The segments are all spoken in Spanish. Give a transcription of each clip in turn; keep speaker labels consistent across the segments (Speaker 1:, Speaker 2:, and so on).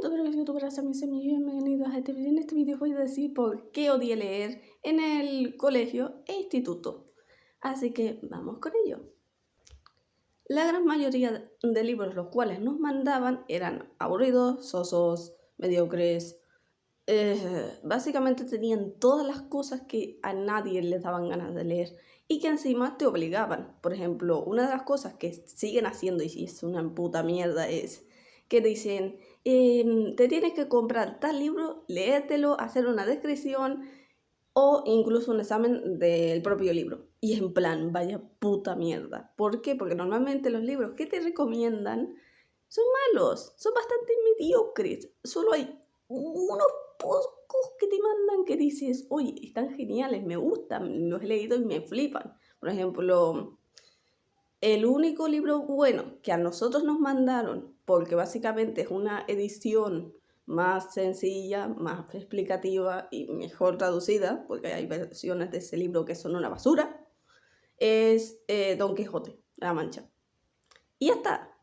Speaker 1: todos los youtubers, amigos y bienvenidos a este vídeo. En este vídeo voy a decir por qué odié leer en el colegio e instituto. Así que vamos con ello. La gran mayoría de libros los cuales nos mandaban eran aburridos, sosos, mediocres. Básicamente tenían todas las cosas que a nadie le daban ganas de leer y que encima te obligaban. Por ejemplo, una de las cosas que siguen haciendo y si es una puta mierda es que dicen, te tienes que comprar tal libro, léetelo, hacer una descripción o incluso un examen del propio libro. Y es en plan, vaya puta mierda. ¿Por qué? Porque normalmente los libros que te recomiendan son malos, son bastante mediocres. Solo hay unos pocos que te mandan que dices, oye, están geniales, me gustan, los he leído y me flipan. Por ejemplo, el único libro bueno que a nosotros nos mandaron, porque básicamente es una edición más sencilla, más explicativa y mejor traducida, porque hay versiones de ese libro que son una basura, es Don Quijote, La Mancha. Y ya está.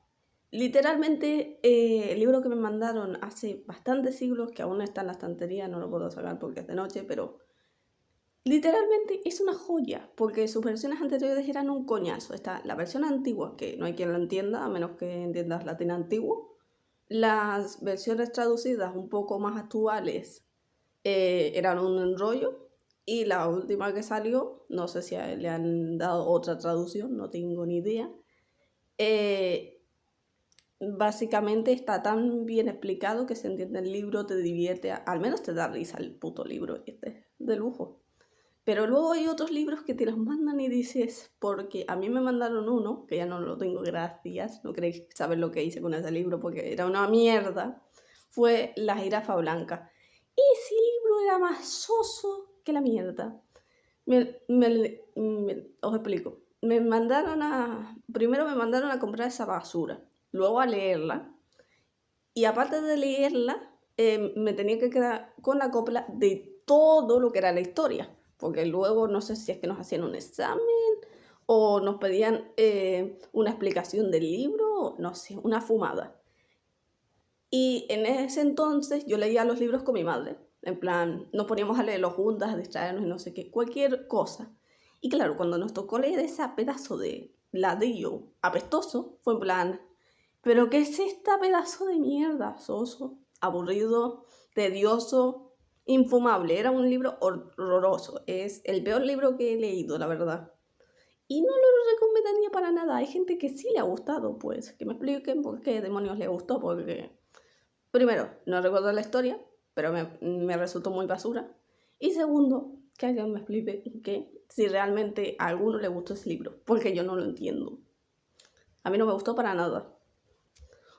Speaker 1: Literalmente, el libro que me mandaron hace bastantes siglos, que aún está en la estantería, no lo puedo sacar porque es de noche, pero literalmente es una joya, porque sus versiones anteriores eran un coñazo. Está la versión antigua, que no hay quien la entienda, a menos que entiendas latín antiguo. Las versiones traducidas un poco más actuales eran un enrollo. Y la última que salió, no sé si le han dado otra traducción, no tengo ni idea. Básicamente está tan bien explicado que se entiende el libro, te divierte, al menos te da risa el puto libro, este es de lujo. Pero luego hay otros libros que te los mandan y dices, porque a mí me mandaron uno, que ya no lo tengo, gracias, no queréis saber lo que hice con ese libro porque era una mierda, fue La Jirafa Blanca. Ese libro era más soso que la mierda. Os explico. Primero me mandaron a comprar esa basura, luego a leerla, y aparte de leerla, me tenía que quedar con la copla de todo lo que era la historia. Porque luego no sé si es que nos hacían un examen o nos pedían una explicación del libro, no sé, una fumada. Y en ese entonces yo leía los libros con mi madre, en plan, nos poníamos a leerlos juntas, a distraernos y no sé qué, cualquier cosa. Y claro, cuando nos tocó leer ese pedazo de ladrillo apestoso, fue en plan, ¿pero qué es esta pedazo de mierda? Soso, aburrido, tedioso, infumable. Era un libro horroroso. Es el peor libro que he leído, la verdad. Y no lo recomendaría para nada. Hay gente que sí le ha gustado, pues. Que me expliquen por qué demonios le gustó. Porque, primero, no recuerdo la historia, pero me resultó muy basura. Y segundo, que alguien me explique que si realmente a alguno le gustó ese libro. Porque yo no lo entiendo. A mí no me gustó para nada.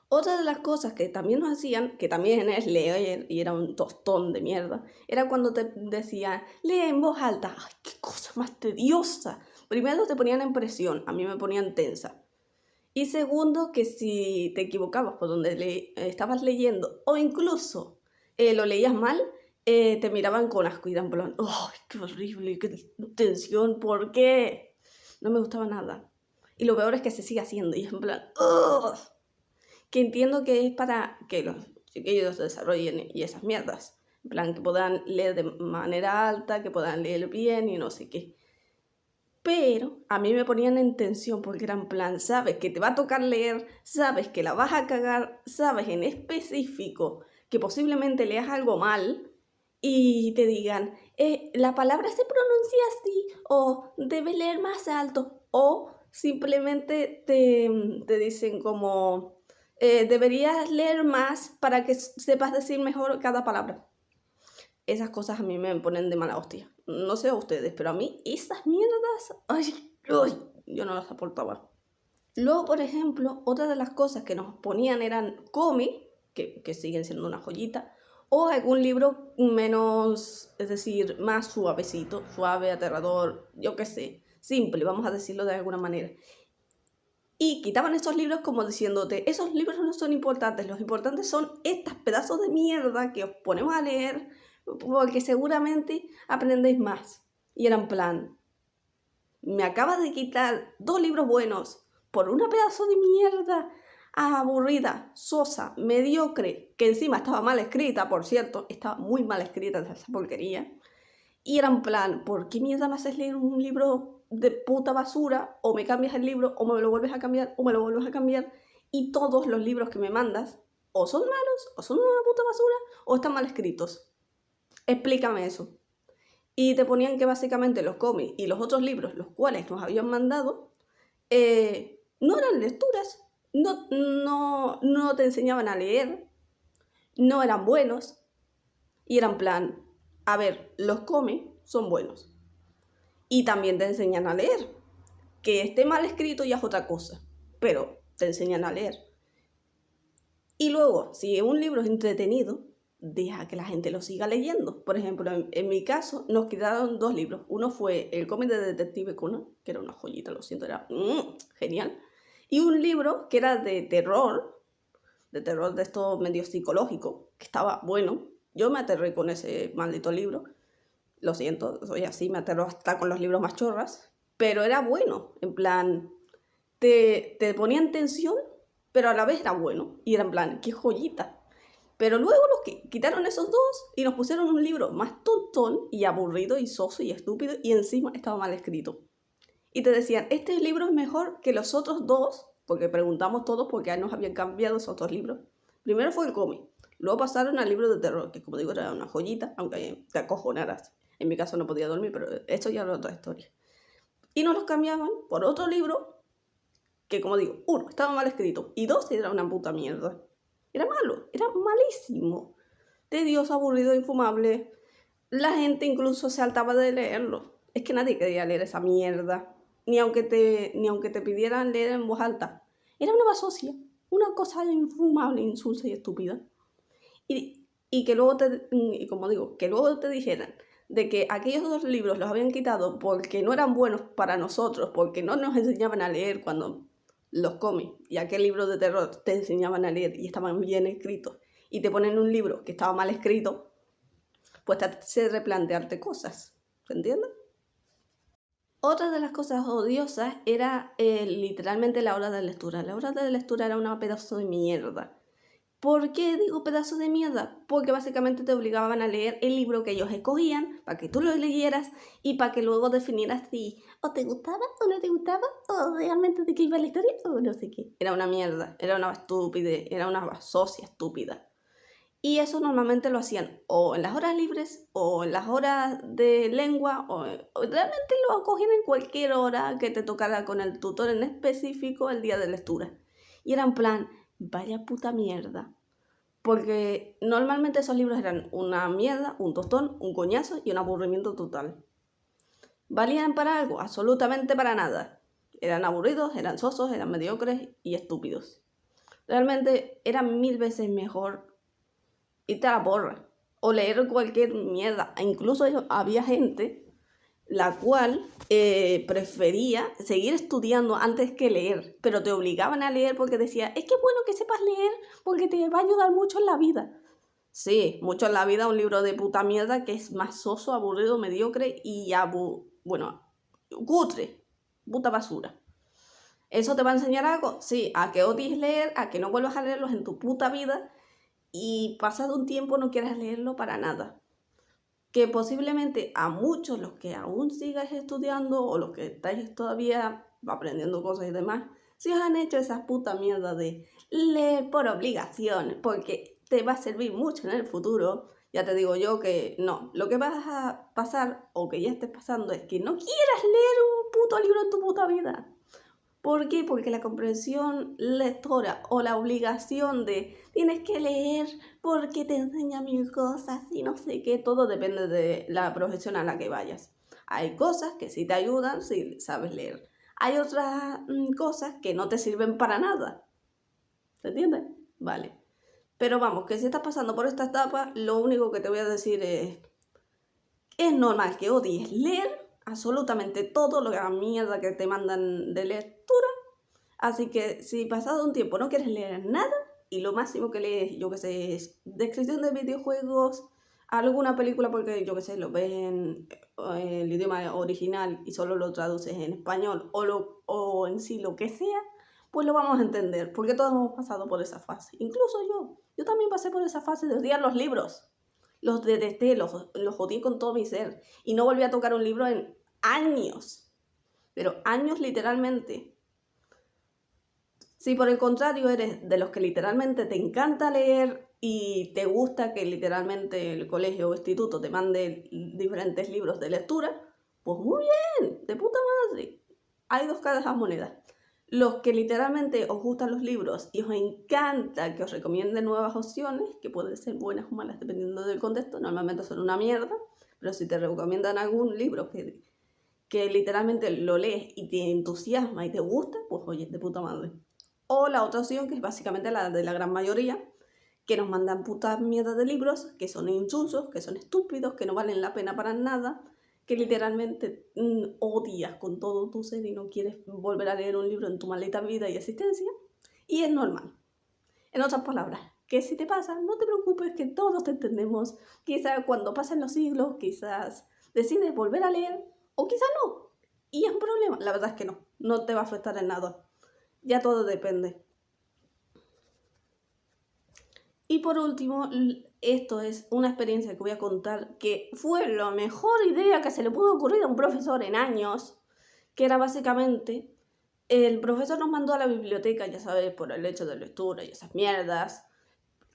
Speaker 1: Otra de las cosas que también nos hacían, que también es leer y era un tostón de mierda, era cuando te decían, lee en voz alta. ¡Ay, qué cosa más tediosa! Primero te ponían en presión, a mí me ponían tensa. Y segundo, que si te equivocabas por donde estabas leyendo o incluso lo leías mal, te miraban con asco y eran en plan, ¡ay, qué horrible, qué tensión, ¿por qué? No me gustaba nada. Y lo peor es que se sigue haciendo y es en plan, ¡ugh! Que entiendo que es para que los chiquillos desarrollen y esas mierdas. En plan, que puedan leer de manera alta, que puedan leer bien y no sé qué. Pero a mí me ponían en tensión porque era en plan, sabes que te va a tocar leer, sabes que la vas a cagar, sabes en específico que posiblemente leas algo mal y te digan, la palabra se pronuncia así, o debes leer más alto, o simplemente te dicen como, deberías leer más para que sepas decir mejor cada palabra. Esas cosas a mí me ponen de mala hostia. No sé a ustedes, pero a mí esas mierdas, ay, yo no las soportaba. Luego, por ejemplo, otra de las cosas que nos ponían eran cómics, que siguen siendo una joyita, o algún libro menos, es decir, más suavecito, suave, aterrador, yo qué sé, simple, vamos a decirlo de alguna manera. Y quitaban esos libros como diciéndote, esos libros no son importantes, los importantes son estos pedazos de mierda que os ponemos a leer porque seguramente aprendéis más. Y era en plan, me acabas de quitar 2 libros buenos por una pedazo de mierda aburrida, sosa, mediocre, que encima estaba mal escrita, por cierto, estaba muy mal escrita esa porquería. Y era en plan, ¿por qué mierda me haces leer un libro de puta basura? O me cambias el libro, o me lo vuelves a cambiar, o me lo vuelves a cambiar. Y todos los libros que me mandas, o son malos, o son una puta basura, o están mal escritos. Explícame eso. Y te ponían que básicamente los cómics y los otros libros, los cuales nos habían mandado, no eran lecturas, no te enseñaban a leer, no eran buenos. Y eran plan, a ver, los cómics son buenos. Y también te enseñan a leer. Que esté mal escrito ya es otra cosa, pero te enseñan a leer. Y luego, si un libro es entretenido, deja que la gente lo siga leyendo. Por ejemplo, en mi caso, nos quedaron 2 libros. Uno fue el cómic de Detective Conan, que era una joyita, lo siento, era genial. Y un libro que era de terror de esto medio psicológico, que estaba bueno. Yo me aterré con ese maldito libro. Lo siento, soy así, me aterro hasta con los libros más chorras. Pero era bueno, en plan, te ponía en tensión, pero a la vez era bueno. Y era en plan, qué joyita. Pero luego quitaron esos 2 y nos pusieron un libro más tontón y aburrido y soso y estúpido y encima estaba mal escrito. Y te decían, este libro es mejor que los otros 2, porque preguntamos todos porque nos habían cambiado esos 2 libros. Primero fue el cómic, luego pasaron al libro de terror, que como digo era una joyita, aunque te acojonaras. En mi caso no podía dormir, pero esto ya era otra historia. Y nos los cambiaban por otro libro que, como digo, 1, estaba mal escrito y 2, era una puta mierda. Era malo, era malísimo. Tedioso, aburrido, infumable. La gente incluso se saltaba de leerlo. Es que nadie quería leer esa mierda. Ni aunque te pidieran leer en voz alta. Era una basocia, una cosa infumable, insulsa y estúpida. Y que luego como digo, que luego te dijeran de que aquellos 2 libros los habían quitado porque no eran buenos para nosotros, porque no nos enseñaban a leer cuando los cómics y aquel libro de terror te enseñaban a leer y estaban bien escritos, y te ponen un libro que estaba mal escrito, pues te hace replantearte cosas, ¿se entiende? Otra de las cosas odiosas era literalmente la hora de lectura. La hora de lectura era una pedazo de mierda. ¿Por qué digo pedazo de mierda? Porque básicamente te obligaban a leer el libro que ellos escogían para que tú lo leyeras y para que luego definieras si o te gustaba o no te gustaba o realmente de qué iba la historia o no sé qué. Era una mierda, era una estupidez, era una basocia estúpida. Y eso normalmente lo hacían o en las horas libres o en las horas de lengua o realmente lo cogían en cualquier hora que te tocara con el tutor en específico el día de lectura. Y era en plan, vaya puta mierda. Porque normalmente esos libros eran una mierda, un tostón, un coñazo y un aburrimiento total. ¿Valían para algo? Absolutamente para nada. Eran aburridos, eran sosos, eran mediocres y estúpidos. Realmente era 1000 veces mejor irte a la porra o leer cualquier mierda. Incluso había gente la cual prefería seguir estudiando antes que leer, pero te obligaban a leer porque decía, es que es bueno que sepas leer porque te va a ayudar mucho en la vida. Sí, mucho en la vida, un libro de puta mierda que es más soso, aburrido, mediocre y cutre, puta basura. ¿Eso te va a enseñar algo? Sí, a que odies leer, a que no vuelvas a leerlos en tu puta vida y pasado un tiempo no quieras leerlo para nada. Que posiblemente a muchos, los que aún sigáis estudiando o los que estáis todavía aprendiendo cosas y demás, si os han hecho esa puta mierda de leer por obligación, porque te va a servir mucho en el futuro, ya te digo yo que no. Lo que vas a pasar, o que ya estés pasando, es que no quieras leer un puto libro en tu puta vida. ¿Por qué? Porque la comprensión lectora o la obligación de tienes que leer porque te enseña 1000 cosas y no sé qué, todo depende de la profesión a la que vayas. Hay cosas que sí te ayudan si sabes leer. Hay otras cosas que no te sirven para nada. ¿Se entiende? Vale. Pero vamos, que si estás pasando por esta etapa, lo único que te voy a decir es normal que odies leer absolutamente todo lo que la mierda que te mandan de lectura. Así que si pasado un tiempo no quieres leer nada y lo máximo que lees, yo que sé, es descripción de videojuegos, alguna película porque yo que sé, lo ves en el idioma original y solo lo traduces en español o en sí lo que sea, pues lo vamos a entender, porque todos hemos pasado por esa fase. Incluso yo también pasé por esa fase de odiar los libros. Los detesté, los odié con todo mi ser. Y no volví a tocar un libro en años. Pero años literalmente. Si por el contrario eres de los que literalmente te encanta leer y te gusta que literalmente el colegio o instituto te mande diferentes libros de lectura, pues muy bien, de puta madre. Hay dos caras a las monedas. Los que literalmente os gustan los libros y os encanta que os recomienden nuevas opciones, que pueden ser buenas o malas dependiendo del contexto, normalmente son una mierda, pero si te recomiendan algún libro que literalmente lo lees y te entusiasma y te gusta, pues oye, de puta madre. O la otra opción, que es básicamente la de la gran mayoría, que nos mandan putas mierdas de libros, que son insulsos, que son estúpidos, que no valen la pena para nada, que literalmente odias con todo tu ser y no quieres volver a leer un libro en tu maldita vida y existencia, y es normal. En otras palabras, que si te pasa, no te preocupes, que todos te entendemos. Quizás cuando pasen los siglos, quizás decides volver a leer, o quizás no. Y es un problema. La verdad es que no te va a afectar en nada. Ya todo depende. Y por último, esto es una experiencia que voy a contar que fue la mejor idea que se le pudo ocurrir a un profesor en años, que era básicamente, el profesor nos mandó a la biblioteca, ya sabes, por el hecho de lectura y esas mierdas,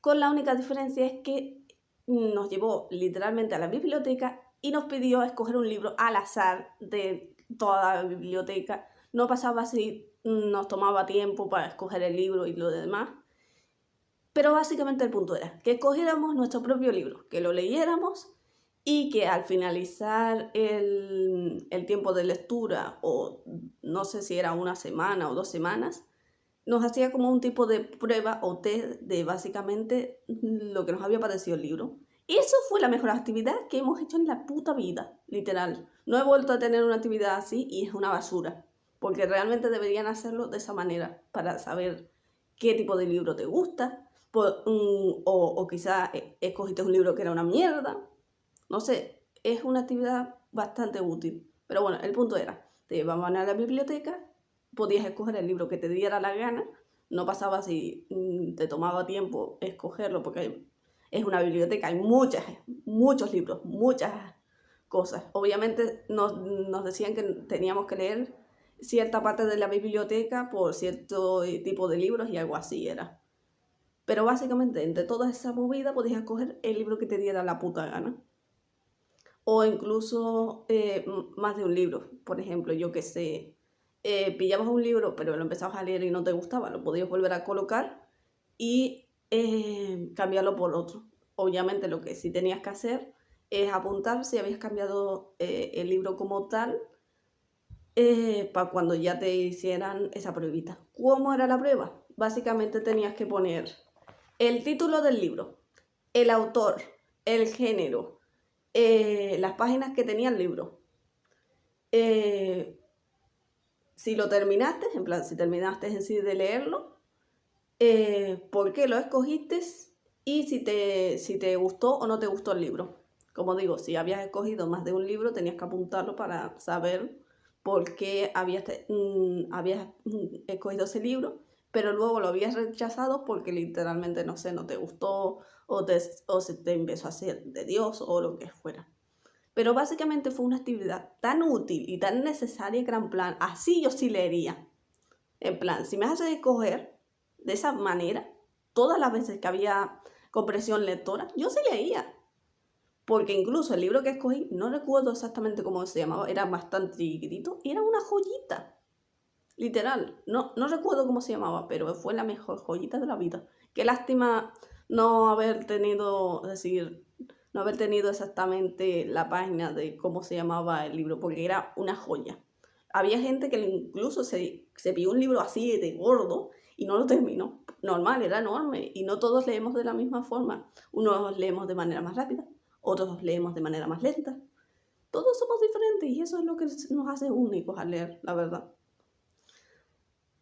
Speaker 1: con la única diferencia es que nos llevó literalmente a la biblioteca y nos pidió escoger un libro al azar de toda la biblioteca. No pasaba así, nos tomaba tiempo para escoger el libro y lo demás. Pero básicamente el punto era que escogiéramos nuestro propio libro, que lo leyéramos y que al finalizar el tiempo de lectura, o no sé si era una semana o 2 semanas, nos hacía como un tipo de prueba o test de básicamente lo que nos había parecido el libro. Y eso fue la mejor actividad que hemos hecho en la puta vida, literal. No he vuelto a tener una actividad así y es una basura, porque realmente deberían hacerlo de esa manera, para saber qué tipo de libro te gusta, o quizás escogiste un libro que era una mierda. No sé, es una actividad bastante útil. Pero bueno, el punto era, te llevaban a la biblioteca, podías escoger el libro que te diera la gana, no pasaba si te tomaba tiempo escogerlo, porque es una biblioteca, hay muchos libros, muchas cosas. Obviamente nos decían que teníamos que leer cierta parte de la biblioteca por cierto tipo de libros y algo así era. Pero básicamente entre toda esa movida podías escoger el libro que te diera la puta gana. O incluso más de un libro. Por ejemplo, yo que sé, pillabas un libro pero lo empezabas a leer y no te gustaba, lo podías volver a colocar y cambiarlo por otro. Obviamente lo que sí tenías que hacer es apuntar si habías cambiado el libro como tal, para cuando ya te hicieran esa pruebita. ¿Cómo era la prueba? Básicamente tenías que poner el título del libro, el autor, el género, las páginas que tenía el libro. Si lo terminaste, en plan, si terminaste en sí de leerlo, por qué lo escogiste y si te gustó o no te gustó el libro. Como digo, si habías escogido más de un libro, tenías que apuntarlo para saber por qué habías escogido ese libro, pero luego lo habías rechazado porque literalmente, no sé, no te gustó o se te empezó a hacer de Dios o lo que fuera. Pero básicamente fue una actividad tan útil y tan necesaria que era en plan, así yo sí leería. En plan, si me haces escoger de esa manera, todas las veces que había compresión lectora, yo sí leía. Porque incluso el libro que escogí, no recuerdo exactamente cómo se llamaba, era bastante chiquitito y era una joyita. Literal, no recuerdo cómo se llamaba, pero fue la mejor joyita de la vida. Qué lástima no haber tenido, es decir, no haber tenido exactamente la página de cómo se llamaba el libro, porque era una joya. Había gente que incluso se pilló un libro así de gordo y no lo terminó. Normal, era enorme y no todos leemos de la misma forma. Unos leemos de manera más rápida, otros leemos de manera más lenta. Todos somos diferentes y eso es lo que nos hace únicos al leer, la verdad.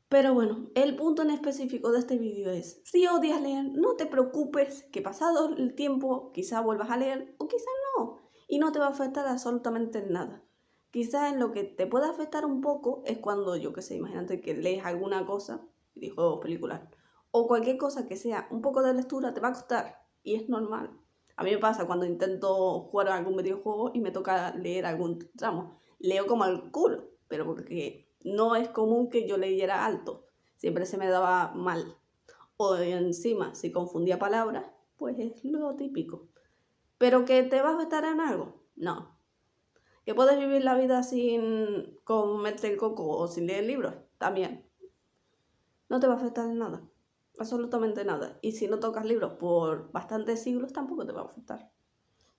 Speaker 1: Pero bueno, el punto en específico de este vídeo es, si odias leer, no te preocupes, que pasado el tiempo quizá vuelvas a leer o quizá no, y no te va a afectar absolutamente nada. Quizá en lo que te puede afectar un poco es cuando, yo qué sé, imagínate que lees alguna cosa videojuegos, películas, o cualquier cosa que sea un poco de lectura te va a costar, y es normal. A mí me pasa cuando intento jugar a algún videojuego y me toca leer algún tramo. Leo como al culo, pero porque no es común que yo leyera alto. Siempre se me daba mal. O encima, si confundía palabras, pues es lo típico. ¿Pero que te va a afectar en algo? No. ¿Que puedes vivir la vida sin comerte el coco o sin leer libros? También. No te va a afectar en nada. Absolutamente nada. Y si no tocas libros por bastantes siglos, tampoco te va a afectar.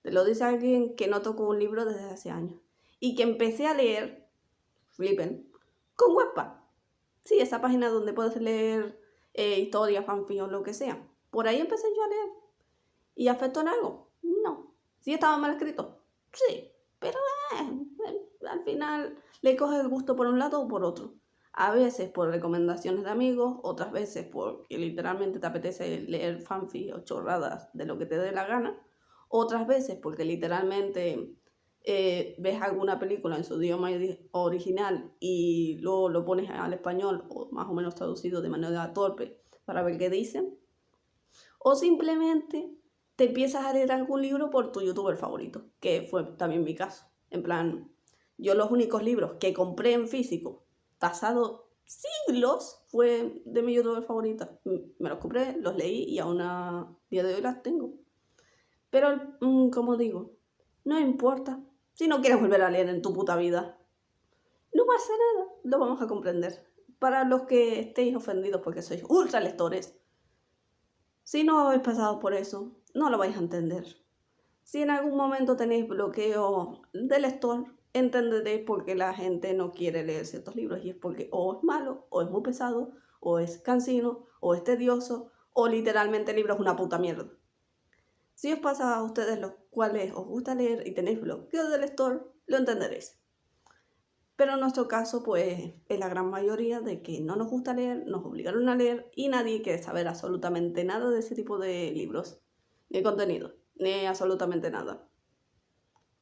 Speaker 1: Te lo dice alguien que no tocó un libro desde hace años. Y que empecé a leer, flipen, con Wattpad. Sí, esa página donde puedes leer historias, fanfic o lo que sea. Por ahí empecé yo a leer. ¿Y afectó en algo? No. ¿Sí estaba mal escrito? Sí. Pero al final le coges el gusto por un lado o por otro. A veces por recomendaciones de amigos, otras veces porque literalmente te apetece leer fanfic o chorradas de lo que te dé la gana. Otras veces porque literalmente ves alguna película en su idioma original y luego lo pones al español o más o menos traducido de manera torpe para ver qué dicen. O simplemente te empiezas a leer algún libro por tu youtuber favorito, que fue también mi caso. En plan, yo los únicos libros que compré en físico, pasado siglos, fue de mi youtuber favorita. Me los compré, los leí y aún a día de hoy las tengo. Pero, como digo, no importa. Si no quieres volver a leer en tu puta vida, no pasa nada, lo vamos a comprender. Para los que estéis ofendidos porque sois ultra lectores, si no habéis pasado por eso, no lo vais a entender. Si en algún momento tenéis bloqueo de lector, entenderéis por qué la gente no quiere leer ciertos libros. Y es porque o es malo, o es muy pesado, o es cansino, o es tedioso, o literalmente el libro es una puta mierda. Si os pasa a ustedes los cuales os gusta leer y tenéis bloqueo de lector, lo entenderéis. Pero en nuestro caso, pues es la gran mayoría de que no nos gusta leer, nos obligaron a leer y nadie quiere saber absolutamente nada de ese tipo de libros, ni contenido, ni absolutamente nada.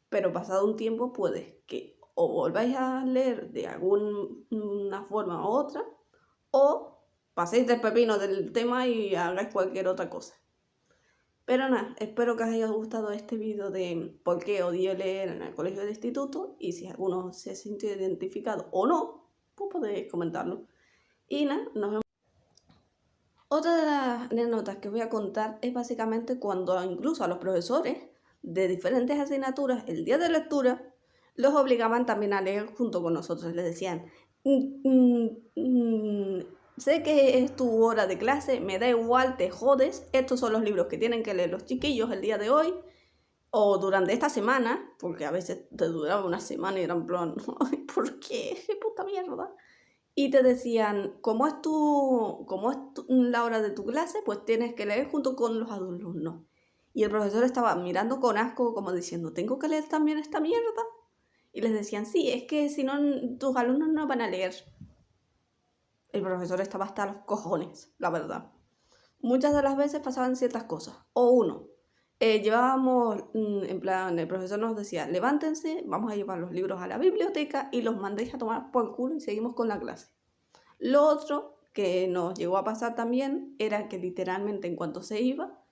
Speaker 1: Pero pasado un tiempo puede que o volváis a leer de alguna forma u otra, o paséis del pepino del tema y hagáis cualquier otra cosa. Pero nada, espero que os haya gustado este vídeo de por qué odié leer en el colegio de instituto, y si alguno se sintió identificado o no, pues podéis comentarlo. Y nada, nos vemos. Otra de las anécdotas que os voy a contar es básicamente cuando incluso a los profesores de diferentes asignaturas, el día de lectura, los obligaban también a leer junto con nosotros. Les decían, sé que es tu hora de clase, me da igual, te jodes, estos son los libros que tienen que leer los chiquillos el día de hoy o durante esta semana, porque a veces te duraba una semana y era en plan, ¿por qué? ¡Qué puta mierda! Y te decían, como es la hora de tu clase, pues tienes que leer junto con los alumnos. Y el profesor estaba mirando con asco como diciendo, ¿tengo que leer también esta mierda? Y les decían, sí, es que si no, tus alumnos no van a leer. El profesor estaba hasta los cojones, la verdad. Muchas de las veces pasaban ciertas cosas. O uno, llevábamos, en plan, el profesor nos decía, levántense, vamos a llevar los libros a la biblioteca y los mandéis a tomar por culo y seguimos con la clase. Lo otro que nos llegó a pasar también era que literalmente en cuanto se iba,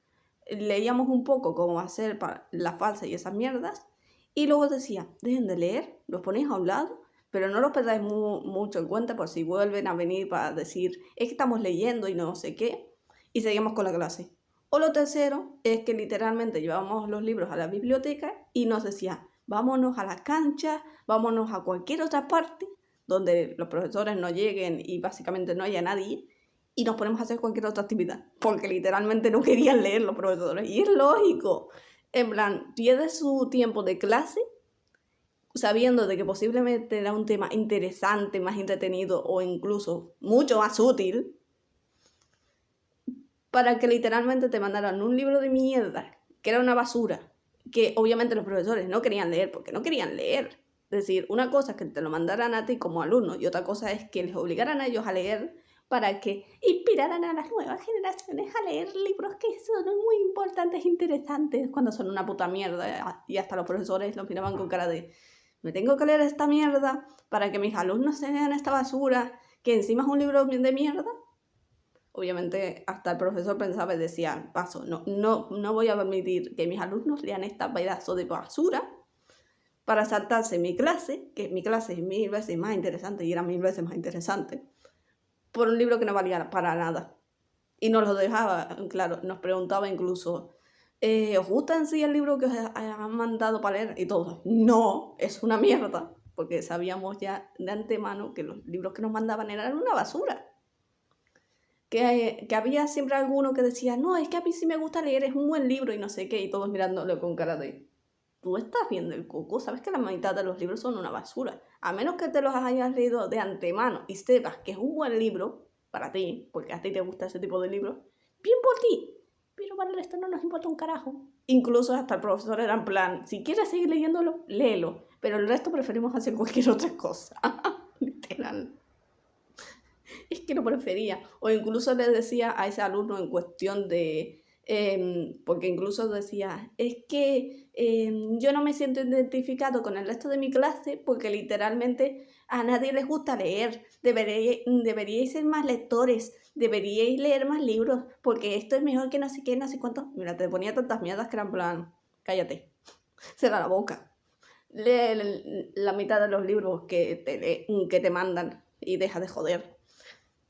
Speaker 1: leíamos un poco cómo hacer la falsa y esas mierdas, y luego decía, dejen de leer, los ponéis a un lado, pero no los perdáis mucho en cuenta por si vuelven a venir para decir, es que estamos leyendo y no sé qué, y seguimos con la clase. O lo tercero es que literalmente llevábamos los libros a la biblioteca y nos decía, vámonos a la cancha, vámonos a cualquier otra parte donde los profesores no lleguen y básicamente no haya nadie, y nos ponemos a hacer cualquier otra actividad, porque literalmente no querían leer los profesores. Y es lógico, en plan, pierde su tiempo de clase sabiendo de que posiblemente era un tema interesante, más entretenido o incluso mucho más útil, para que literalmente te mandaran un libro de mierda, que era una basura, que obviamente los profesores no querían leer porque no querían leer. Es decir, una cosa es que te lo mandaran a ti como alumno y otra cosa es que les obligaran a ellos a leer para que inspiraran a las nuevas generaciones a leer libros que son muy importantes e interesantes cuando son una puta mierda. Y hasta los profesores los miraban con cara de, me tengo que leer esta mierda para que mis alumnos se lean esta basura, que encima es un libro de mierda. obviamente hasta el profesor pensaba y decía, paso, no voy a permitir que mis alumnos lean este pedazo de basura para saltarse mi clase, que mi clase es 1000 veces más interesante y era 1000 veces más interesante, por un libro que no valía para nada. Y nos lo dejaba, claro, nos preguntaba incluso, ¿os gusta en sí el libro que os han mandado para leer? Y todos, no, es una mierda, porque sabíamos ya de antemano que los libros que nos mandaban eran una basura. Que había siempre alguno que decía, no, es que a mí sí me gusta leer, es un buen libro y no sé qué, y todos mirándolo con cara de, tú estás viendo el coco, sabes que la mitad de los libros son una basura. A menos que te los hayas leído de antemano y sepas que es un buen libro para ti, porque a ti te gusta ese tipo de libros, bien por ti. Pero para el resto no nos importa un carajo. Incluso hasta el profesor era en plan, si quieres seguir leyéndolo, léelo. Pero el resto preferimos hacer cualquier otra cosa. Literal. Es que lo prefería. O incluso le decía a ese alumno en cuestión de... porque incluso decía, es que yo no me siento identificado con el resto de mi clase porque literalmente a nadie les gusta leer. Deberíais ser más lectores, deberíais leer más libros porque esto es mejor que no sé qué, no sé cuánto. Mira, te ponía tantas mierdas que eran en plan, cállate, cierra la boca. Lee la mitad de los libros que te mandan y deja de joder.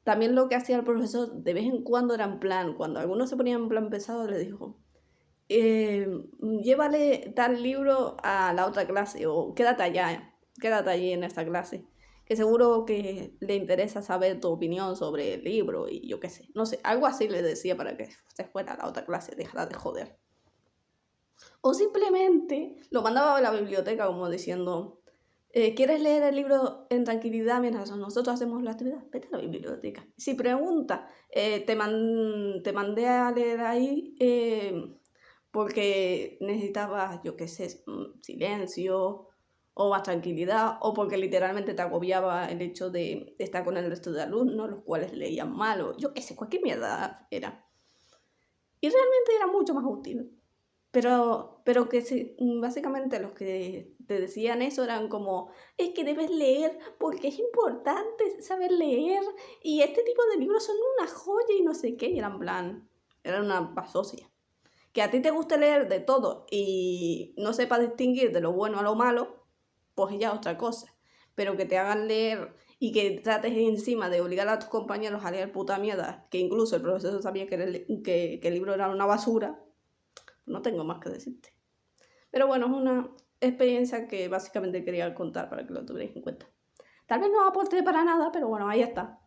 Speaker 1: También lo que hacía el profesor de vez en cuando era en plan, cuando algunos se ponían en plan pesado, le dijo, llévale tal libro a la otra clase o quédate allí en esta clase, que seguro que le interesa saber tu opinión sobre el libro y yo qué sé, no sé, algo así le decía para que se fuera a la otra clase, dejara de joder. O simplemente lo mandaba a la biblioteca como diciendo, ¿quieres leer el libro en tranquilidad mientras nosotros hacemos la actividad? Vete a la biblioteca. Si pregunta, te mandé a leer ahí porque necesitabas, yo qué sé, silencio o más tranquilidad, o porque literalmente te agobiaba el hecho de estar con el resto de alumnos, los cuales leían mal, o yo qué sé, cualquier mierda era. Y realmente era mucho más útil. Pero que básicamente los que te decían eso eran como, es que debes leer porque es importante saber leer y este tipo de libros son una joya y no sé qué, y eran en plan, eran una basocia. Que a ti te guste leer de todo y no sepas distinguir de lo bueno a lo malo, pues ya es otra cosa. Pero que te hagan leer y que trates encima de obligar a tus compañeros a leer puta mierda, que incluso el profesor sabía que el libro era una basura, no tengo más que decirte. Pero bueno, es una experiencia que básicamente quería contar para que lo tuvierais en cuenta. Tal vez no aporte para nada, pero bueno, ahí está.